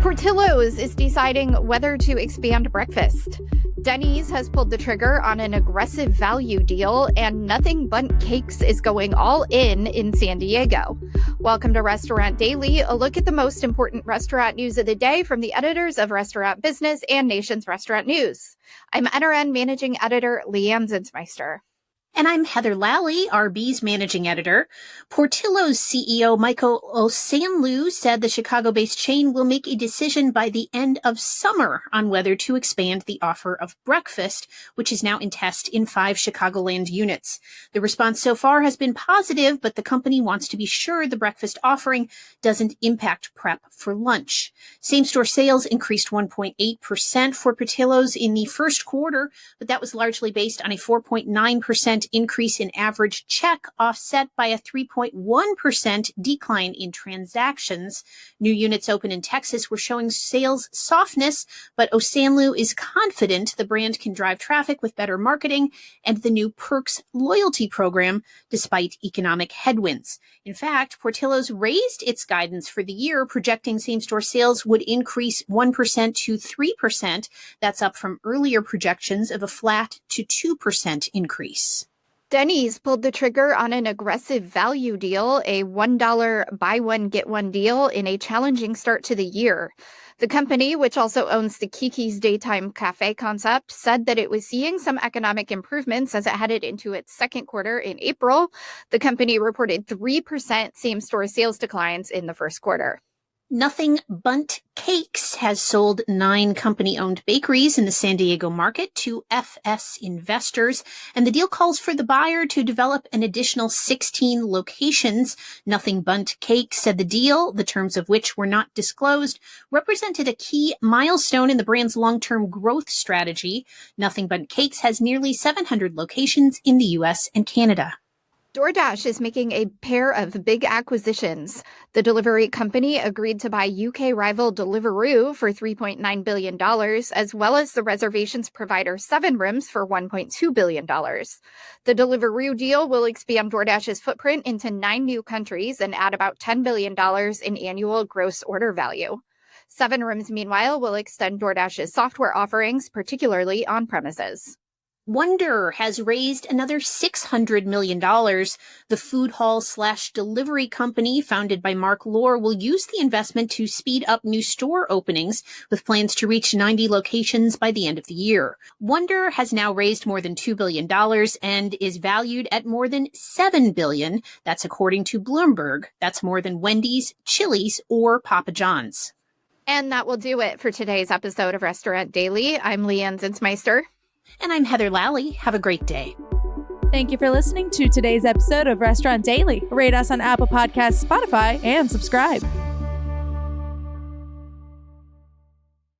Portillo's is deciding whether to expand breakfast. Denny's has pulled the trigger on an aggressive value deal, and Nothing Bundt Cakes is going all in San Diego. Welcome to Restaurant Daily, a look at the most important restaurant news of the day from the editors of Restaurant Business and Nation's Restaurant News. I'm NRN Managing Editor Leanne Zinsmeister. And I'm Heather Lally, RB's managing editor. Portillo's CEO Michael Osanloo said the Chicago-based chain will make a decision by the end of summer on whether to expand the offer of breakfast, which is now in test in 5 Chicagoland units. The response so far has been positive, but the company wants to be sure the breakfast offering doesn't impact prep for lunch. Same-store sales increased 1.8% for Portillo's in the first quarter, but that was largely based on a 4.9% increase in average check, offset by a 3.1% decline in transactions. New units open in Texas were showing sales softness, but Osanloo is confident the brand can drive traffic with better marketing and the new Perks loyalty program, despite economic headwinds. In fact, Portillo's raised its guidance for the year, projecting same-store sales would increase 1% to 3%. That's up from earlier projections of a flat to 2% increase. Denny's pulled the trigger on an aggressive value deal, a $1 buy one, get one deal in a challenging start to the year. The company, which also owns the Kiki's Daytime Cafe concept, said that it was seeing some economic improvements as it headed into its second quarter in April. The company reported 3% same-store sales declines in the first quarter. Nothing Bundt Cakes has sold 9 company-owned bakeries in the San Diego market to FS investors, and the deal calls for the buyer to develop an additional 16 locations. Nothing Bundt Cakes said the deal, the terms of which were not disclosed, represented a key milestone in the brand's long-term growth strategy. Nothing Bundt Cakes has nearly 700 locations in the U.S. and Canada. DoorDash is making a pair of big acquisitions. The delivery company agreed to buy UK rival Deliveroo for $3.9 billion, as well as the reservations provider 7Rooms for $1.2 billion. The Deliveroo deal will expand DoorDash's footprint into 9 new countries and add about $10 billion in annual gross order value. 7Rooms, meanwhile, will extend DoorDash's software offerings, particularly on premises. Wonder has raised another $600 million. The food hall/delivery company founded by Mark Lohr will use the investment to speed up new store openings, with plans to reach 90 locations by the end of the year. Wonder has now raised more than $2 billion and is valued at more than $7 billion. That's according to Bloomberg. That's more than Wendy's, Chili's, or Papa John's. And that will do it for today's episode of Restaurant Daily. I'm Leanne Zinsmeister. And I'm Heather Lally. Have a great day. Thank you for listening to today's episode of Restaurant Daily. Rate us on Apple Podcasts, Spotify, and subscribe.